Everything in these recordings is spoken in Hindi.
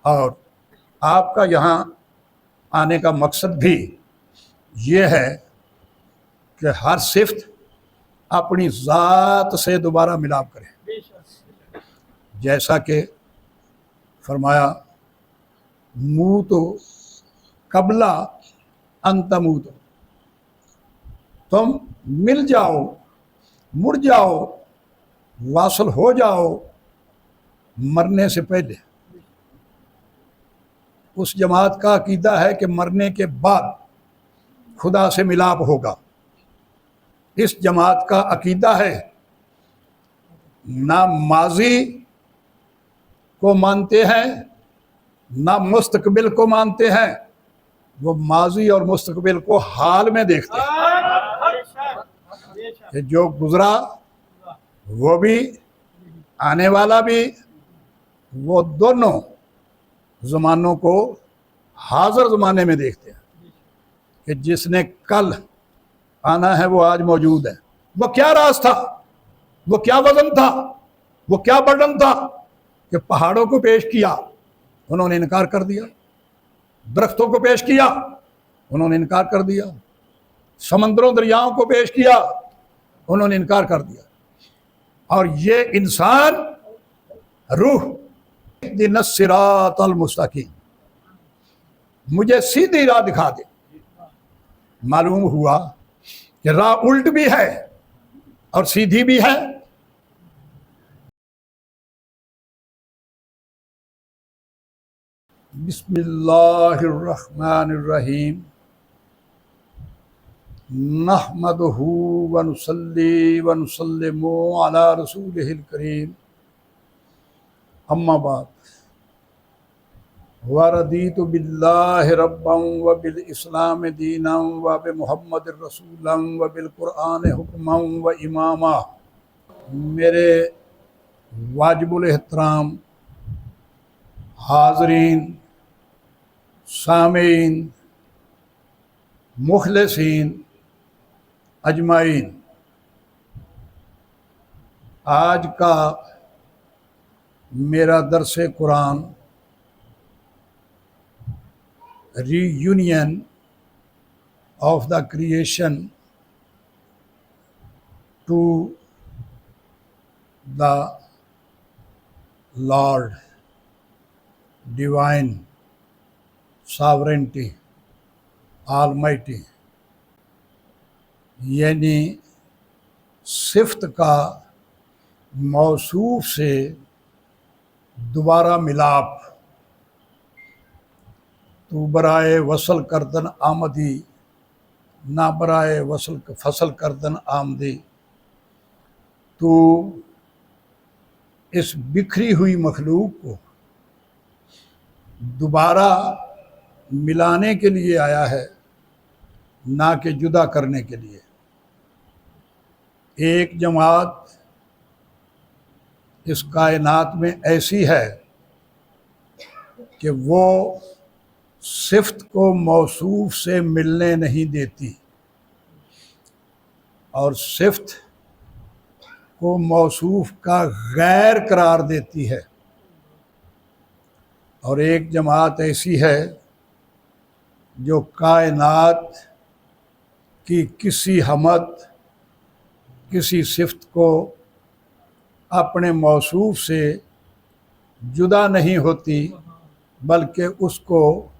और आपका यहाँ आने का मकसद भी ये है कि हर सिफ्त अपनी ज़ात से दोबारा मिलाप करे। जैसा कि फरमाया, मुँह तो कबला अंतमूत, तुम मिल जाओ, मुड़ जाओ, वासल हो जाओ मरने से पहले। उस जमात का अकीदा है कि मरने के बाद खुदा से मिलाप होगा। इस जमात का अकीदा है ना माजी को मानते हैं ना मुस्तकबिल को मानते हैं, वो माजी और मुस्तकबिल को हाल में देखते हैं कि जो गुजरा वो भी, आने वाला भी, वो दोनों ज़मानों को हाज़िर ज़माने में देखते हैं कि जिसने कल आना है वो आज मौजूद है। वो क्या राज था, वो क्या वज़न था, वो क्या बर्डन था कि पहाड़ों को पेश किया, उन्होंने इनकार कर दिया। दरख्तों को पेश किया, उन्होंने इनकार कर दिया। समंदरों दरियाओं को पेश किया, उन्होंने इनकार कर दिया। और ये इंसान रूह दिन सिरातल मुस्तकीम, मुझे सीधी राह दिखा दे। मालूम हुआ कि राह उल्ट भी है और सीधी भी है। बिस्मिल्लाहिर्रहमानिर्रहीम, नहमदुहु व नुसल्ली व नुसल्लिमु अला रसूलिहिल करीम, अम्मा बाद। व रदीतु बिल्लाहि रब्बन व बिल इस्लाम दीनन व बि मुहम्मदिर रसूलन व बिल कुरआन हुक्मन व इमामा। मेरे वाजिबुल एहतराम हाज़रीन, सामीन, मुखलिसीन अजमाइन, आज का मेरा दरस Quran reunion of the creation to the Lord, divine sovereignty, almighty, यानी सिफ्त का मौसूफ से दोबारा मिलाप। तू बराए वसल करदन आमदी, ना बराए वसल फसल करदन आमदी। तू इस बिखरी हुई मखलूक को दोबारा मिलाने के लिए आया है, ना कि जुदा करने के लिए। एक जमात इस कायनात में ऐसी है कि वो सिफ्त को मौसूफ से मिलने नहीं देती और सिफ्त को मौसूफ का गैर करार देती है। और एक जमात ऐसी है जो कायनात की किसी हमत, किसी सिफ्त को अपने मौसूफ से जुदा नहीं होती, बल्कि उसको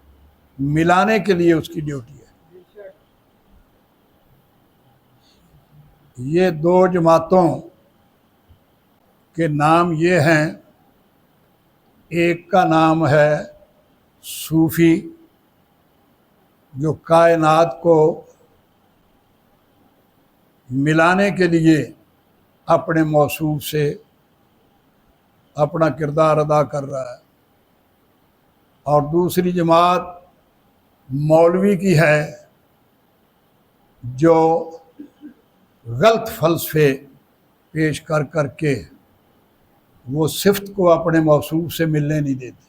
मिलाने के लिए उसकी ड्यूटी है। ये दो जमातों के नाम ये हैं, एक का नाम है सूफ़ी, जो कायनात को मिलाने के लिए अपने मौसूफ से अपना किरदार अदा कर रहा है। और दूसरी जमात मौलवी की है, जो गलत फ़लसफ़े पेश कर कर के वो सिफ्त को अपने मौसूफ से मिलने नहीं देती।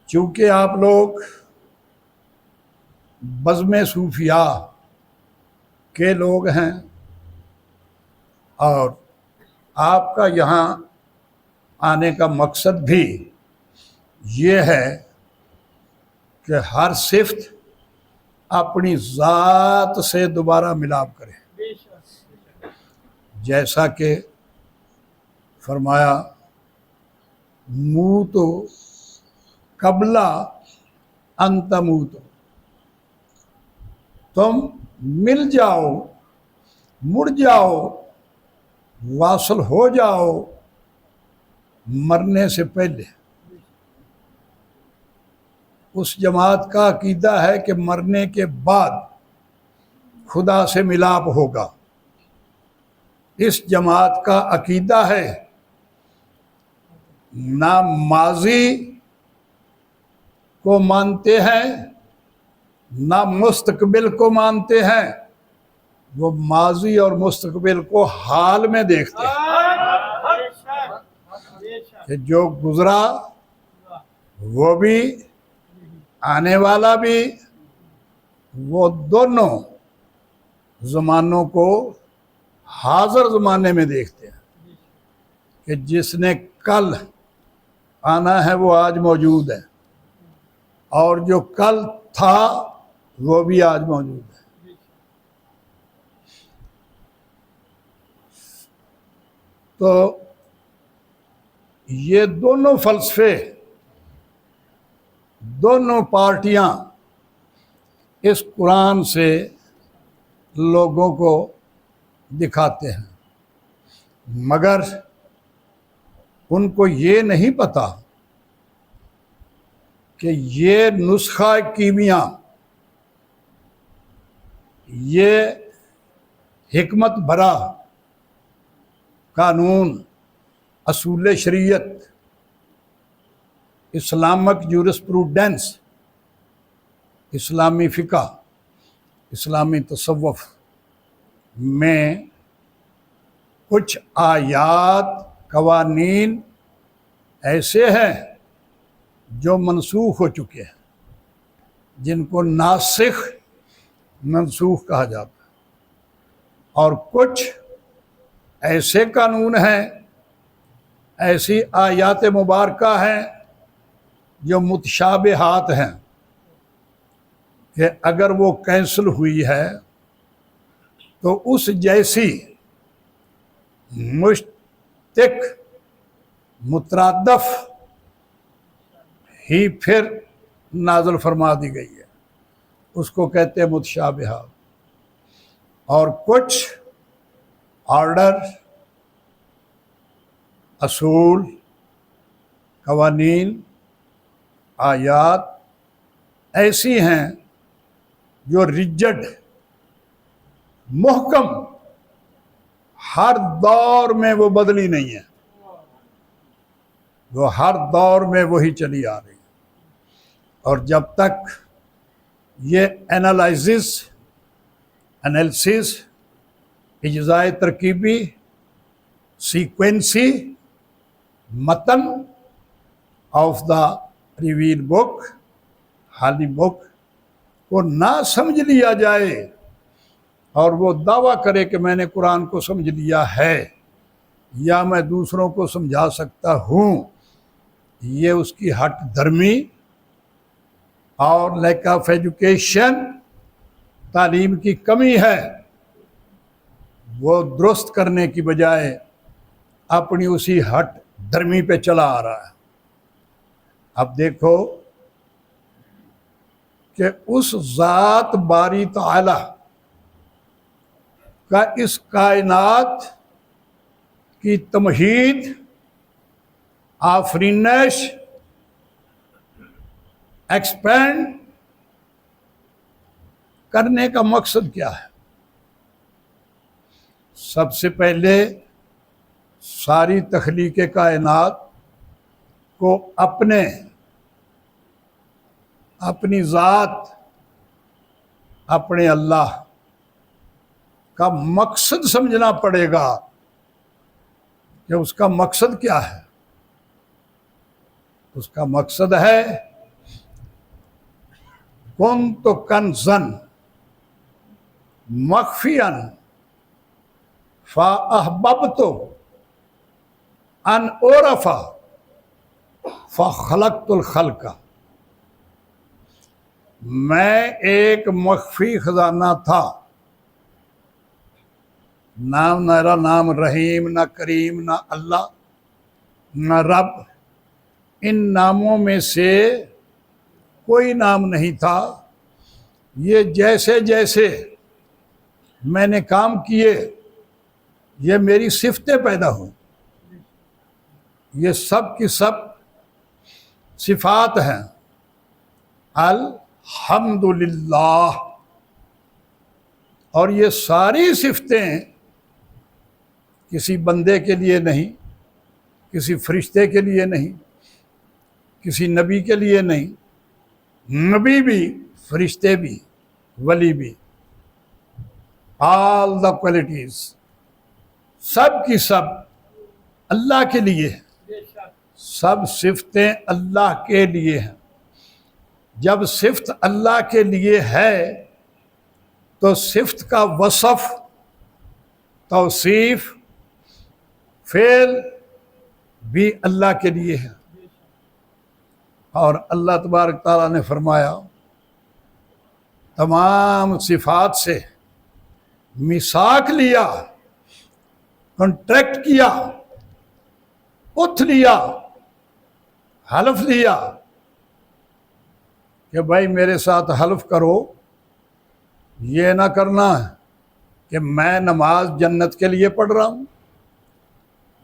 चूँकि आप लोग बज़्म सूफिया के लोग हैं और आपका यहाँ आने का मकसद भी ये है कि हर सिफ्त अपनी ज़ात से दोबारा मिलाप करे, जैसा कि फरमाया मूत कबला अंतमूत, तुम मिल जाओ, मुड़ जाओ, वासल हो जाओ मरने से पहले। उस जमात का अकीदा है कि मरने के बाद खुदा से मिलाप होगा। इस जमात का अकीदा है ना माजी को मानते हैं ना मुस्तकबिल को मानते हैं, वो माजी और मुस्तकबिल को हाल में देखते हैं कि जो गुजरा वो भी, आने वाला भी, वो दोनों ज़मानों को हाज़िर ज़माने में देखते हैं कि जिसने कल आना है वो आज मौजूद है, और जो कल था वो भी आज मौजूद है। तो ये दोनों फ़लसफ़े, दोनों पार्टियां इस कुरान से लोगों को दिखाते हैं, मगर उनको ये नहीं पता कि ये नुस्खा कीमिया, ये हिकमत भरा कानून, असूल शरीयत, इस्लामिक जूरिस्प्रूडेंस, इस्लामी फ़िक़ा, इस्लामी तसव्वुफ़ में कुछ आयात कवानीन ऐसे हैं जो मनसूख हो चुके हैं, जिनको नासिख मनसूख कहा जाता है, और कुछ ऐसे कानून हैं, ऐसी आयात मुबारका हैं जो मुतशाबिहात हैं कि अगर वो कैंसिल हुई है तो उस जैसी मुश्तिक मुतरादफ ही फिर नाज़िल फरमा दी गई है, उसको कहते हैं मुतशाबिहात। और कुछ ऑर्डर, असूल, कवानीन, आयात ऐसी हैं जो रिजिड, मुहकम, हर दौर में वो बदली नहीं है, वो हर दौर में वही चली आ रही है। और जब तक ये एनालिसिस, इज्ज़ाए तरकीबी, सीक्वेंसी, मतन ऑफ द रिवील बुक, हाली बुक को ना समझ लिया जाए और वो दावा करे कि मैंने कुरान को समझ लिया है या मैं दूसरों को समझा सकता हूँ, ये उसकी हट धर्मी और लैक ऑफ एजुकेशन, तालीम की कमी है। वो दुरुस्त करने की बजाय अपनी उसी हट धर्मी पे चला आ रहा है। अब देखो कि उस ज़ात बारी ताला का इस कायनात की तमहीद, आफरीनश, एक्सपेंड करने का मकसद क्या है? सबसे पहले सारी तख्लीक कायनात को अपनी ज़ात, अपने अल्लाह का मकसद समझना पड़ेगा कि उसका मकसद क्या है। उसका मकसद है कुन्तु कंज़न मख्फियन फ़अहबब्तु अन उरफ़ा फ़ख़लक़तुल ख़ल्क़, मैं एक मख्फी ख़जाना था। नाम मेरा नाम रहीम, ना करीम, ना अल्लाह, ना रब, इन नामों में से कोई नाम नहीं था। ये जैसे जैसे मैंने काम किए, ये मेरी सिफ़तें पैदा हुई। ये सब की सब सिफ़ात हैं। अल्हम्दुलिल्लाह। और ये सारी सिफ़तें किसी बंदे के लिए नहीं, किसी फरिश्ते के लिए नहीं, किसी नबी के लिए नहीं। नबी भी, फरिश्ते भी, वली भी, ऑल द क्वालिटीज, सब की सब अल्लाह के लिए है। सब सिफ़तें अल्लाह के लिए हैं। जब सिफ़त अल्लाह के लिए है तो सिफ़त का वसफ़, तौसीफ़, फ़ेल भी अल्लाह के लिए है। और अल्लाह तबारक ताला ने फरमाया, तमाम सिफ़ात से मिसाक लिया, कॉन्ट्रैक्ट किया, उठ लिया, हल्फ लिया कि भाई मेरे साथ हल्फ करो, ये ना करना कि मैं नमाज जन्नत के लिए पढ़ रहा हूँ,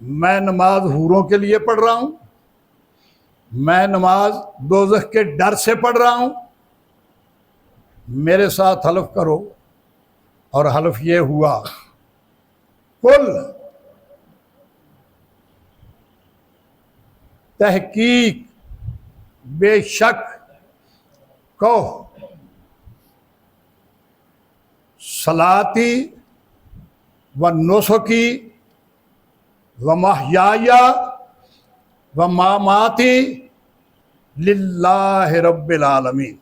मैं नमाज हूरों के लिए पढ़ रहा हूँ, मैं नमाज दोज़ख के डर से पढ़ रहा हूँ। मेरे साथ हल्फ करो। और हल्फ ये हुआ, कुल तहकीक, बेशक, कहो, सलाती व नुसुकी व महयाया व मामाती लिल्लाहि रब्बिल आलमीन,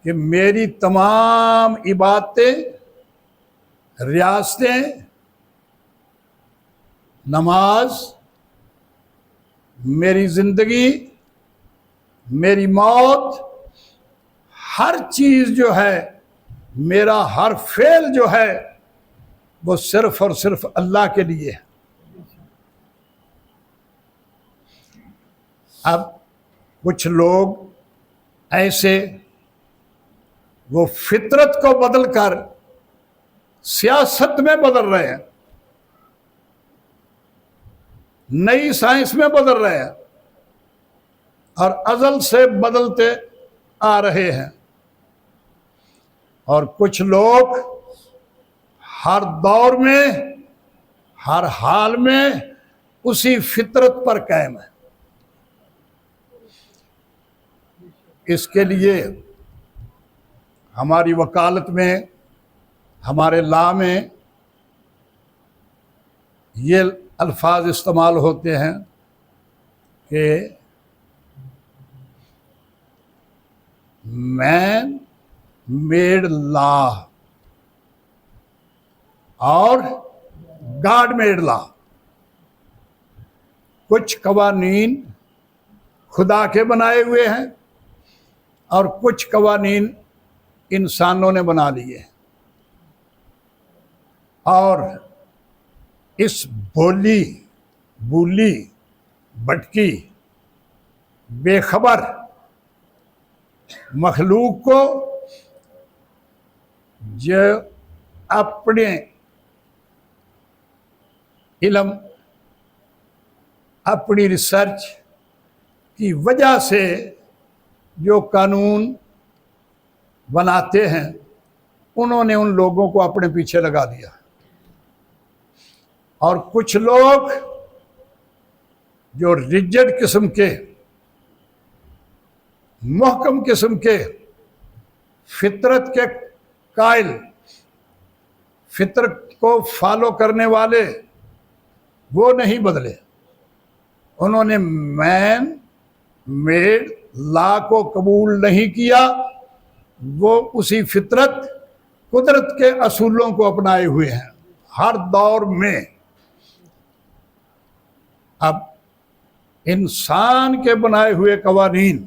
कि मेरी तमाम इबादतें, रियासतें, नमाज, मेरी ज़िंदगी, मेरी मौत, हर चीज़ जो है, मेरा हर फ़ेल जो है, वो सिर्फ़ और सिर्फ़ अल्लाह के लिए है। अब कुछ लोग ऐसे वो फितरत को बदल कर सियासत में बदल रहे हैं, नई साइंस में बदल रहे हैं और अज़ल से बदलते आ रहे हैं। और कुछ लोग हर दौर में, हर हाल में उसी फितरत पर कायम है। इसके लिए हमारी वकालत में, हमारे ला में ये अल्फाज इस्तेमाल होते हैं कि मैन मेड लॉ और गॉड मेड लॉ। कुछ कवानीन खुदा के बनाए हुए हैं और कुछ कवानीन इंसानों ने बना लिए। और इस भूली भटकी बेखबर मखलूक को, जो अपने इल्म, अपनी रिसर्च की वजह से जो कानून बनाते हैं, उन्होंने उन लोगों को अपने पीछे लगा दिया। और कुछ लोग जो रिजिड किस्म के, मुहकम किस्म के, फितरत के कायल, फितरत को फॉलो करने वाले, वो नहीं बदले। उन्होंने मैन मेड लॉ को कबूल नहीं किया, वो उसी फितरत, कुदरत के असूलों को अपनाए हुए हैं हर दौर में। अब इंसान के बनाए हुए कवानीन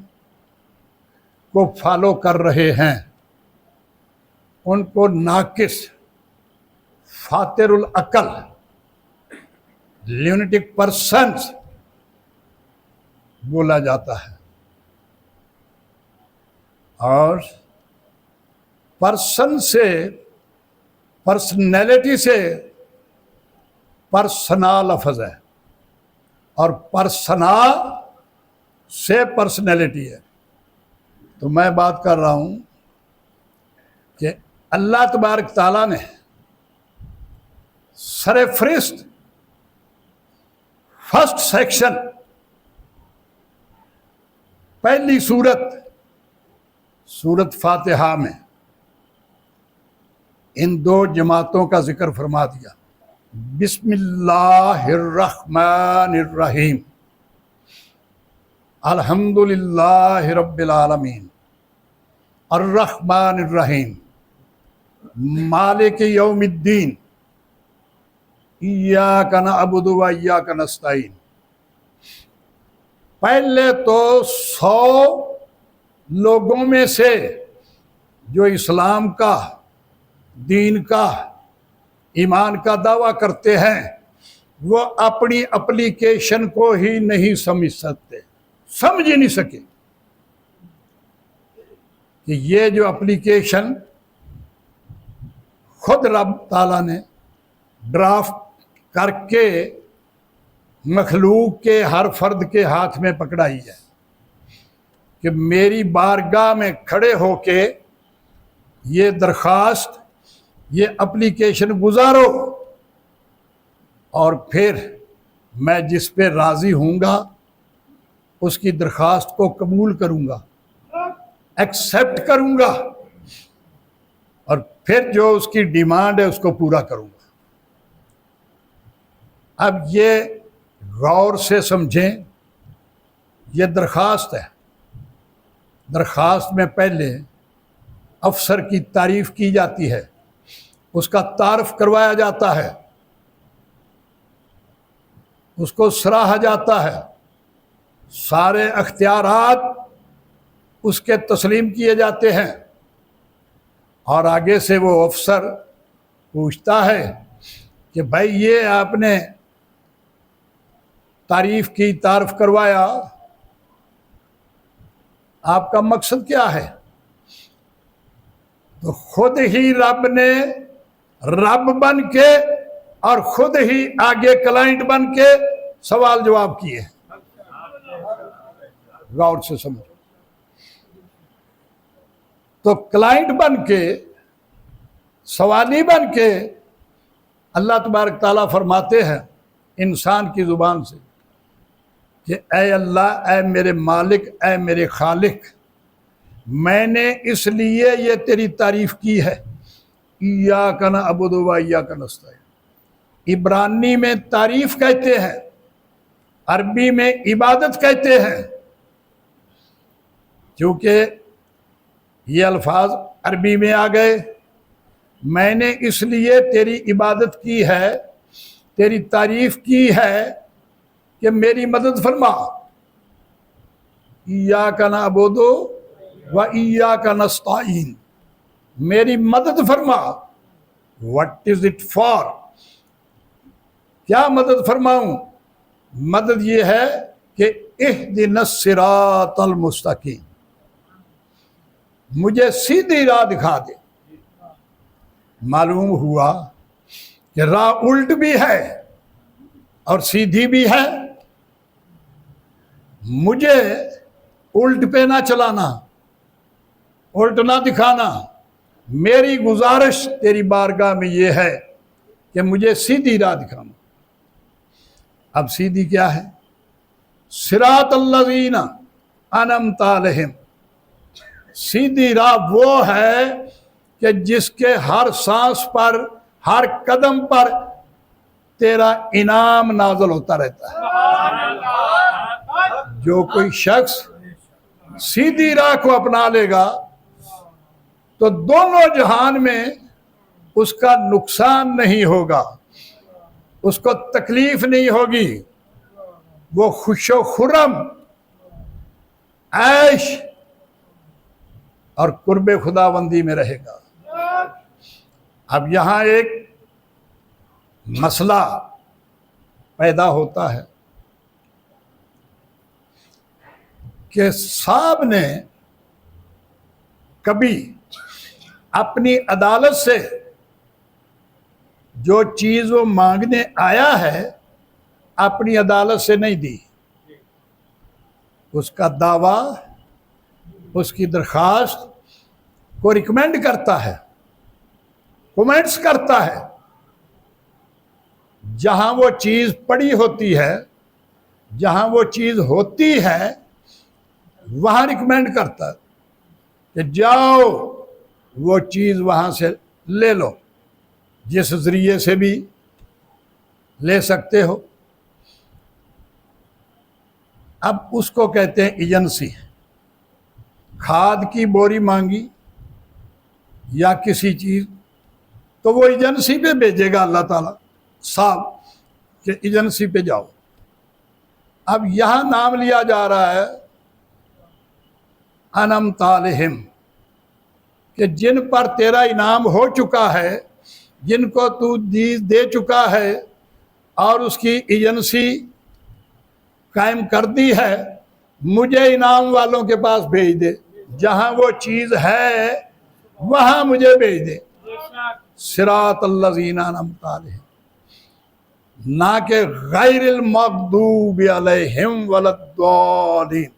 को फॉलो कर रहे हैं, उनको नाकिस, फातिरुल अकल, ल्यूनेटिक पर्सन्स बोला जाता है। और पर्सन से, पर्सनैलिटी से पर्सना लफ्ज़ है और पर्सना से पर्सनैलिटी है। तो मैं बात कर रहा हूं कि अल्लाह तबारक ताला ने सरफरिस्त फर्स्ट सेक्शन, पहली सूरत फातिहा में इन दो जमातों का जिक्र फरमा दिया। बिस्मिल्लाहिर्रहमानिर्रहीम, अल्हम्दुलिल्लाहि रब्बिल आलमीन, अर्रहमानिर्रहीम, मालिक यौमिद्दीन, इय्याका नअबुदु व इय्याका नस्तईन। पहले तो 100 लोगों में से जो इस्लाम का, दीन का, ईमान का दावा करते हैं, वो अपनी एप्लीकेशन को ही नहीं समझ सकते, समझ ही नहीं सके कि ये जो एप्लीकेशन खुद रब ताला ने ड्राफ्ट करके मखलूक के हर फर्द के हाथ में पकड़ाई है कि मेरी बारगाह में खड़े होके ये दरख्वास्त, ये एप्लीकेशन गुजारो और फिर मैं जिस पे राज़ी हूँगा उसकी दरख्वास्त को कबूल करूँगा, एक्सेप्ट करूँगा और फिर जो उसकी डिमांड है उसको पूरा करूँगा। अब ये गौर से समझें, ये दरख्वास्त है। दरख्वास्त में पहले अफसर की तारीफ़ की जाती है, उसका तारफ़ करवाया जाता है, उसको सराहा जाता है, सारे अख्तियारात उसके तस्लीम किए जाते हैं और आगे से वो अफसर पूछता है कि भाई ये आपने तारीफ़ की, तारफ़ करवाया, आपका मकसद क्या है? तो खुद ही रब ने रब बन के और खुद ही आगे क्लाइंट बन के सवाल जवाब किए। गौर से समझो। तो क्लाइंट बन के, सवाली बन के अल्लाह तबारक ताला फरमाते हैं इंसान की ज़ुबान से कि ऐ अल्लाह, ऐ मेरे मालिक, ऐ मेरे खालिक, मैंने इसलिए ये तेरी तारीफ़ की है, इय्याका नअबुदु व इय्याका नस्तईन। इब्रानी में तारीफ़ कहते हैं, अरबी में इबादत कहते हैं, क्योंकि ये अल्फाज अरबी में आ गए। मैंने इसलिए तेरी इबादत की है, तेरी तारीफ़ की है कि मेरी मदद फरमा। इय्याका नअबुदु व इय्याका नस्तईन, मेरी मदद फरमा। व्हाट इज इट फॉर, क्या मदद फरमाऊं? मदद ये है कि इहदिनस सिरातल मुस्तकीम, मुझे सीधी राह दिखा दे। मालूम हुआ कि राह उल्ट भी है और सीधी भी है। मुझे उल्ट पे ना चलाना, उल्ट ना दिखाना। मेरी गुजारिश तेरी बारगाह में ये है कि मुझे सीधी राह दिखाना। अब सीधी क्या है? सिरातल्लज़ीना अनअमता अलैहिम, सीधी राह वो है कि जिसके हर सांस पर, हर कदम पर तेरा इनाम नाज़िल होता रहता है। जो कोई शख्स सीधी राह को अपना लेगा तो दोनों जहान में उसका नुकसान नहीं होगा, उसको तकलीफ नहीं होगी। वो खुशो खुर्रम, ऐश और कुर्बे खुदाबंदी में रहेगा। अब यहां एक मसला पैदा होता है कि साहब ने कभी अपनी अदालत से जो चीज वो मांगने आया है अपनी अदालत से नहीं दी। उसका दावा, उसकी दरखास्त को रिकमेंड करता है, कमेंट्स करता है। जहां वो चीज पड़ी होती है, जहां वो चीज होती है, वहां रिकमेंड करता है कि जाओ वो चीज वहां से ले लो, जिस जरिए से भी ले सकते हो। अब उसको कहते हैं एजेंसी। खाद की बोरी मांगी या किसी चीज, तो वो एजेंसी पे भेजेगा अल्लाह ताला साहब के एजेंसी पे जाओ। अब यहां नाम लिया जा रहा है अनम तालिहिम, कि जिन पर तेरा इनाम हो चुका है, जिनको तू दे चुका है और उसकी एजेंसी कायम कर दी है, मुझे इनाम वालों के पास भेज दे। जहां वो चीज है वहां मुझे भेज दे। सिरात अल्लज़ीना अनअमता अलैहिम, ना के गैरिल मग़दूबि अलैहिम वलद्दालीन,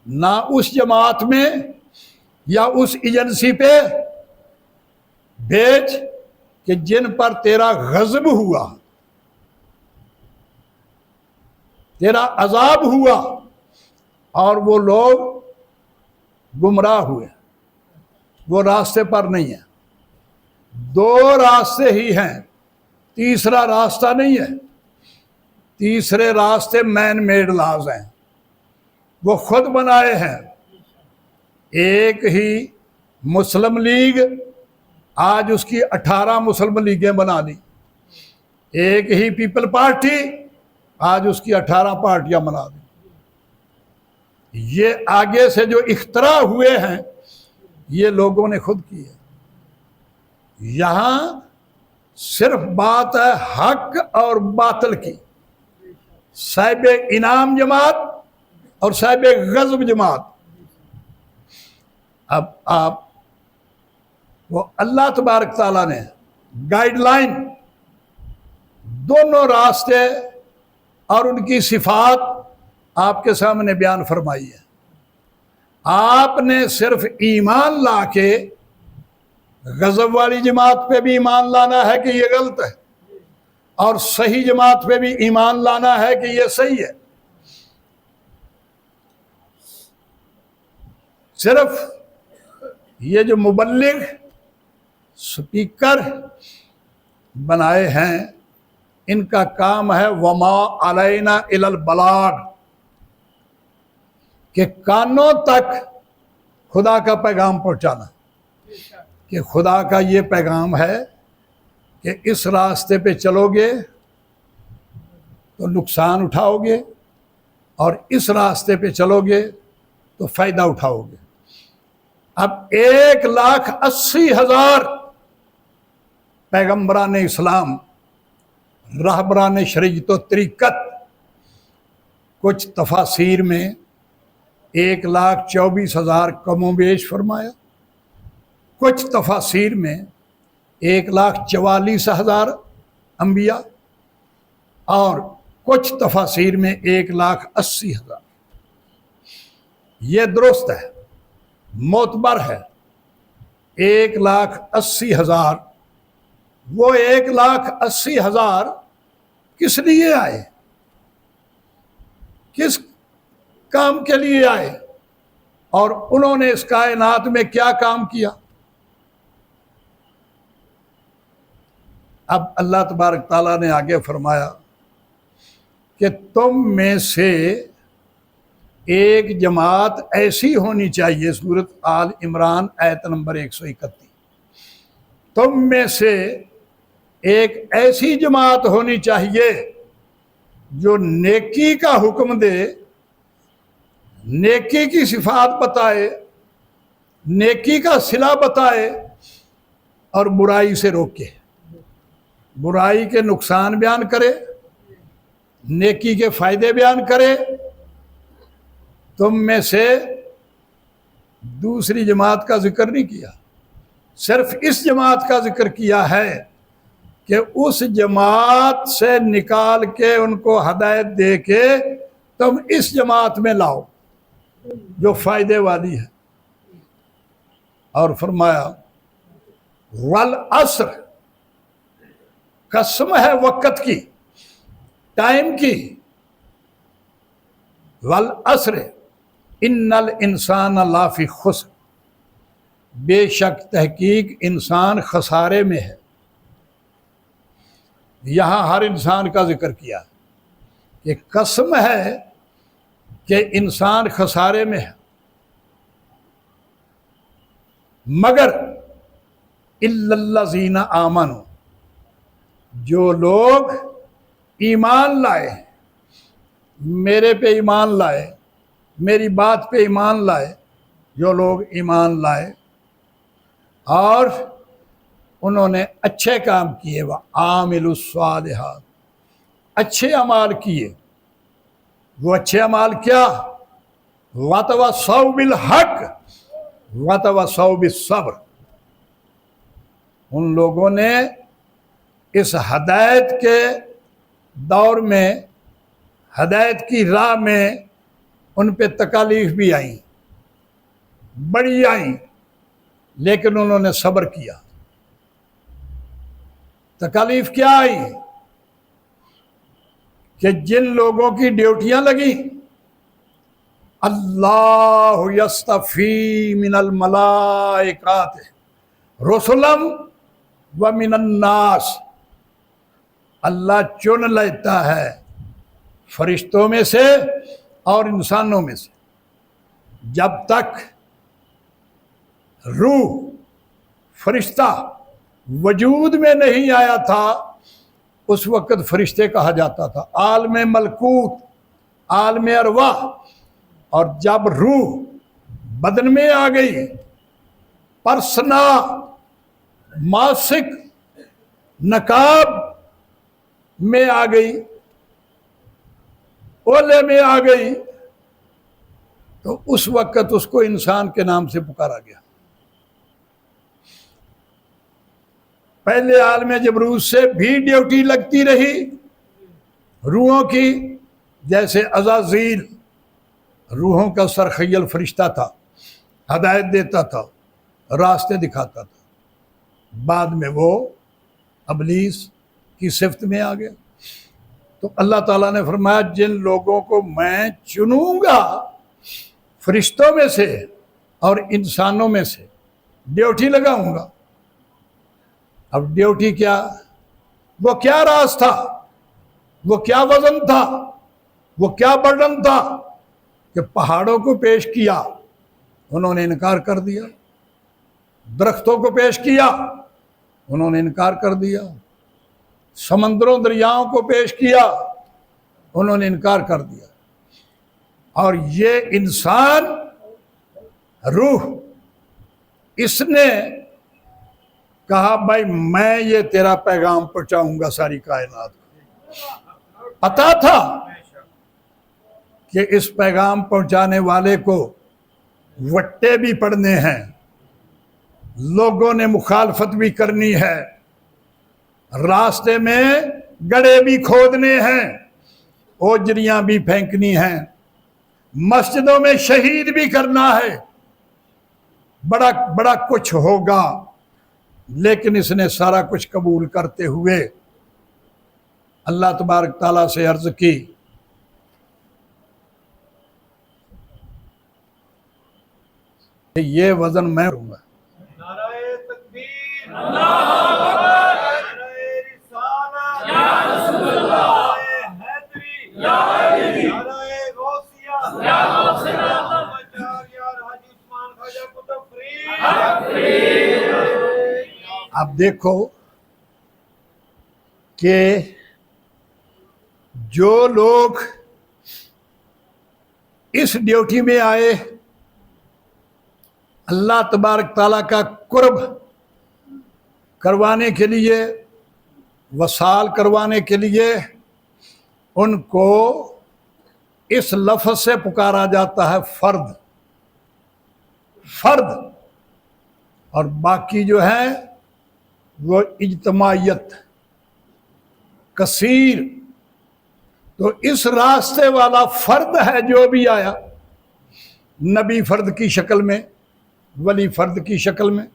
ना उस जमात में या उस एजेंसी पे भेज कि जिन पर तेरा गज़ब हुआ, तेरा अजाब हुआ और वो लोग गुमराह हुए, वो रास्ते पर नहीं है। दो रास्ते ही हैं, तीसरा रास्ता नहीं है। तीसरे रास्ते मैन मेड लॉज हैं, वो खुद बनाए हैं। एक ही मुस्लिम लीग, आज उसकी 18 मुस्लिम लीगें बना दी। एक ही पीपल पार्टी, आज उसकी 18 पार्टियां बना दी। ये आगे से जो इख्तरा हुए हैं ये लोगों ने खुद किए। यहां सिर्फ बात है हक और बातिल की, साहिब इनाम जमात और साहिब गज़ब जमात। अब आप वो अल्लाह तबारक ताला ने गाइडलाइन, दोनों रास्ते और उनकी सिफात आपके सामने बयान फरमाई है। आपने सिर्फ ईमान ला के गज़ब वाली जमात पे भी ईमान लाना है कि ये गलत है, और सही जमात पे भी ईमान लाना है कि ये सही है। सिर्फ ये जो मुबल्लिग स्पीकर बनाए हैं, इनका काम है वमा अलैना इलल बलाग, कि कानों तक खुदा का पैगाम पहुंचाना, कि खुदा का ये पैगाम है कि इस रास्ते पे चलोगे तो नुकसान उठाओगे और इस रास्ते पे चलोगे तो फायदा उठाओगे। अब 1,80,000 पैगम्बरान इस्लाम, रहबरान शरीयत व तरीक़त, कुछ तफासीर में 1,24,000 कमोबेश फरमाया, कुछ तफासीर में 1,44,000 अंबिया, और कुछ तफासीर में 1,80,000। ये दुरुस्त है, मोतबर है। 1,80,000, वो 1,80,000 किस लिए आए, किस काम के लिए आए, और उन्होंने इस कायनात में क्या काम किया। अब अल्लाह तबारक ताला ने आगे फरमाया कि तुम में से एक जमात ऐसी होनी चाहिए, सूरत आल इमरान आयत नंबर 131, तुम में से एक ऐसी जमात होनी चाहिए जो नेकी का हुक्म दे, नेकी की सिफात बताए, नेकी का सिला बताए और बुराई से रोके, बुराई के नुकसान बयान करे, नेकी के फायदे बयान करे। तुम में से दूसरी जमात का जिक्र नहीं किया, सिर्फ इस जमात का जिक्र किया है कि उस जमात से निकाल के उनको हदायत दे के तुम इस जमात में लाओ जो फायदे वाली है। और फरमाया वल अस्र, कसम है वक़्त की, टाइम की। वल अस्र इन्नल इंसान लाफी खुस्र, बेशक तहकीक इंसान खसारे में है। यहां हर इंसान का जिक्र किया कि कसम है कि इंसान खसारे में है, मगर इल्लल्लज़ीना आमनू, जो लोग ईमान लाए, मेरे पे ईमान लाए, मेरी बात पे ईमान लाए, जो लोग ईमान लाए और उन्होंने अच्छे काम किए, वह आमिलुस्सालिहात, अच्छे अमाल किए। वो अच्छे अमाल क्या? वतवस्सौ बिल हक वतवस्सौ बिस्सब्र, उन लोगों ने इस हदायत के दौर में, हदायत की राह में उन पे तकालीफ भी आई, बड़ी आई, लेकिन उन्होंने सब्र किया। तकालीफ क्या आई कि जिन लोगों की ड्यूटियां लगी, अल्लाह यस्तफी मिनल मलाइकात रुसुलम व मिनन नास, अल्लाह चुन लेता है फरिश्तों में से और इंसानों में से। जब तक रूह, फरिश्ता वजूद में नहीं आया था, उस वक़्त फरिश्ते कहा जाता था, आलमे मलकूत, आलमे अरवाह। और जब रूह बदन में आ गई, परसना, मासिक, नकाब में आ गई, ओले में आ गई, तो उस वक़्त उसको इंसान के नाम से पुकारा गया। पहले आलम जबरूत से भी ड्यूटी लगती रही रूहों की, जैसे अज़ाज़ील रूहों का सरखैयल फरिश्ता था, हदायत देता था, रास्ते दिखाता था। बाद में वो अबलीस की सिफ्त में आ गया। तो अल्लाह ताला ने फरमाया, जिन लोगों को मैं चुनूंगा फरिश्तों में से और इंसानों में से ड्यूटी लगाऊंगा। अब ड्यूटी क्या, वो क्या राज था, वो क्या वजन था, वो क्या बर्डन था कि पहाड़ों को पेश किया, उन्होंने इनकार कर दिया, दरख्तों को पेश किया, उन्होंने इनकार कर दिया, समंदरों दरियाओं को पेश किया, उन्होंने इनकार कर दिया। और ये इंसान रूह, इसने कहा भाई मैं ये तेरा पैगाम पहुंचाऊंगा सारी कायनात को। पता था कि इस पैगाम पहुंचाने वाले को वट्टे भी पड़ने हैं, लोगों ने मुखालफत भी करनी है, रास्ते में गड्ढे भी खोदने हैं, ओजरियां भी फेंकनी हैं, मस्जिदों में शहीद भी करना है, बड़ा बड़ा कुछ होगा। लेकिन इसने सारा कुछ कबूल करते हुए अल्लाह तबारक ताला से अर्ज की, ये वजन मैं दूंगा। नाराए तकबीर, अल्लाहू अकबर, नाराए रिसालत, या रसूलल्लाह, नाराए हैदरी, या अली, नाराए गौसिया, या गौसिया, यार हाजी उस्मान ख्वाजा कुतुब फरीद। अब देखो कि जो लोग इस ड्यूटी में आए अल्लाह तबारक ताला का कुर्ब करवाने के लिए, वसाल करवाने के लिए, उनको इस लफ्ज़ से पुकारा जाता है फर्द। फर्द और बाकी जो है वो इज्तमायत, कसीर। तो इस रास्ते वाला फर्द है जो भी आया, नबी फर्द की शक्ल में, वली फर्द की शक्ल में,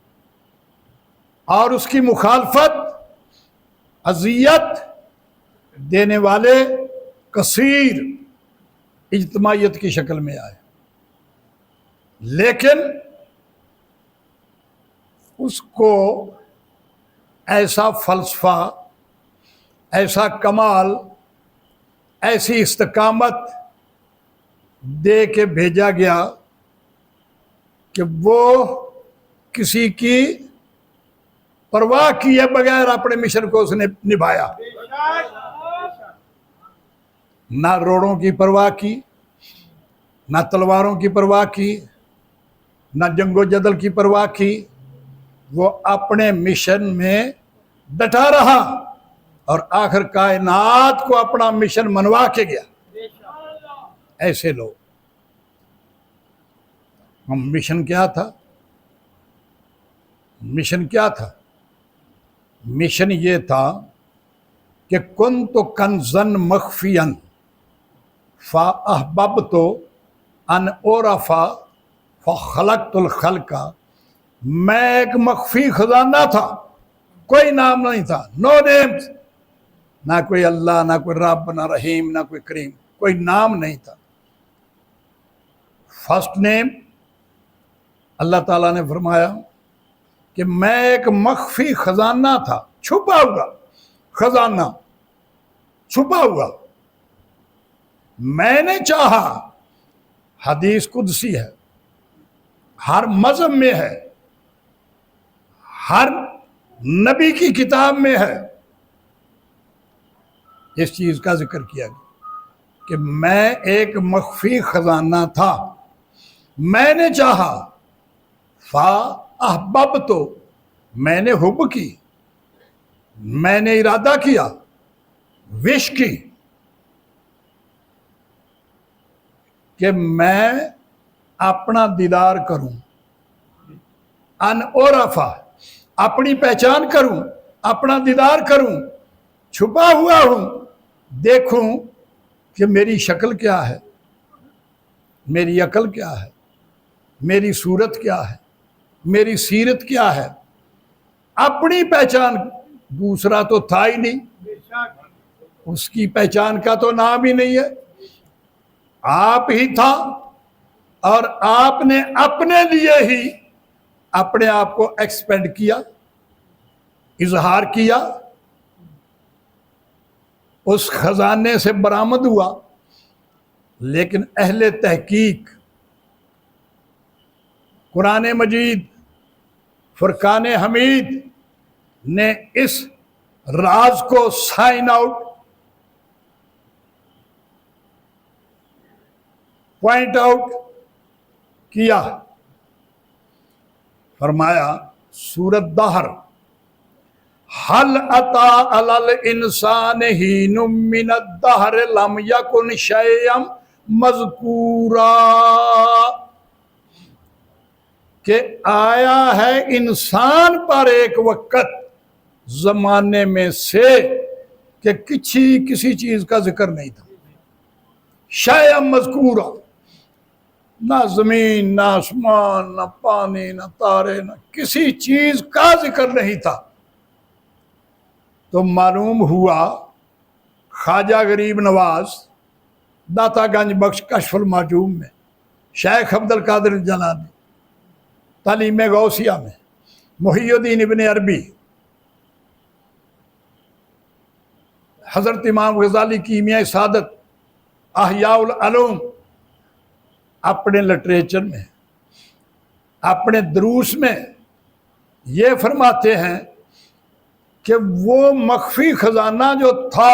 और उसकी मुखालफत अजियत देने वाले कसीर इज्तमायत की शक्ल में आए। लेकिन उसको ऐसा फलसफा, ऐसा कमाल, ऐसी इस्तकामत दे के भेजा गया कि वो किसी की परवाह किए बगैर अपने मिशन को उसने निभाया। ना रोड़ों की परवाह की, ना तलवारों की परवाह की, ना जंगो जदल की परवाह की। वो अपने मिशन में डटा रहा और आखिर कायनात को अपना मिशन मनवा के गया। ऐसे लोग। हम मिशन क्या था? मिशन क्या था? मिशन ये था कि कुन तो कंजन मख्फियन फा अहबब तो अन ओरफा फ़खलक़तुल खल्क़ा। मैं एक मख्फी खजाना था, कोई नाम नहीं था, नो नेम्स, ना कोई अल्लाह, ना कोई रब, ना रहीम, ना कोई करीम, कोई नाम नहीं था। फर्स्ट नेम अल्लाह ताला ने फरमाया कि मैं एक मख्फी खजाना था, छुपा हुआ खजाना, छुपा हुआ। मैंने चाहा, हदीस कुदसी है, हर मज़हब में है, हर नबी की किताब में है, इस चीज़ का जिक्र किया गया कि मैं एक मख्फी खजाना था, मैंने चाहा, फा अहबब तो मैंने हुब की, मैंने इरादा किया, विश की कि मैं अपना दीदार करूं, अन ओरफा, अपनी पहचान करूं, अपना दीदार करूं, छुपा हुआ हूं, देखूं कि मेरी शक्ल क्या है, मेरी अकल क्या है, मेरी सूरत क्या है, मेरी सीरत क्या है। अपनी पहचान, दूसरा तो था ही नहीं, उसकी पहचान का तो नाम ही नहीं है, आप ही था। और आपने अपने लिए ही अपने आप को एक्सपेंड किया, इजहार किया, उस खजाने से बरामद हुआ। लेकिन अहले तहकीक कुरान मजीद, फुरकान हमीद ने इस राज को साइन आउट, पॉइंट आउट किया। फरमाया सूरत दहर, हल अता अलल इंसान हीनुम मिनद दहर लम यकुन शैअम मज़कूरा, कि आया है इंसान पर एक वक़्त जमाने में से कि किसी चीज का जिक्र नहीं था। शैअम मज़कूरा, ना जमीन, ना आसमान, ना पानी, ना तारे, ना किसी चीज का जिक्र नहीं था। तो मालूम हुआ ख्वाजा गरीब नवाज दातागंज बख्श कशफुल माजूम में, शेख अब्दुल कादिर जलानी तालीम गौसिया में, मुहियुद्दीन इब्न अरबी, हजरत इमाम गजाली कीमिया सादत, अहयाउल अलूम, अपने लिटरेचर में, अपने दुरूस में ये फरमाते हैं कि वो मख्फी खजाना जो था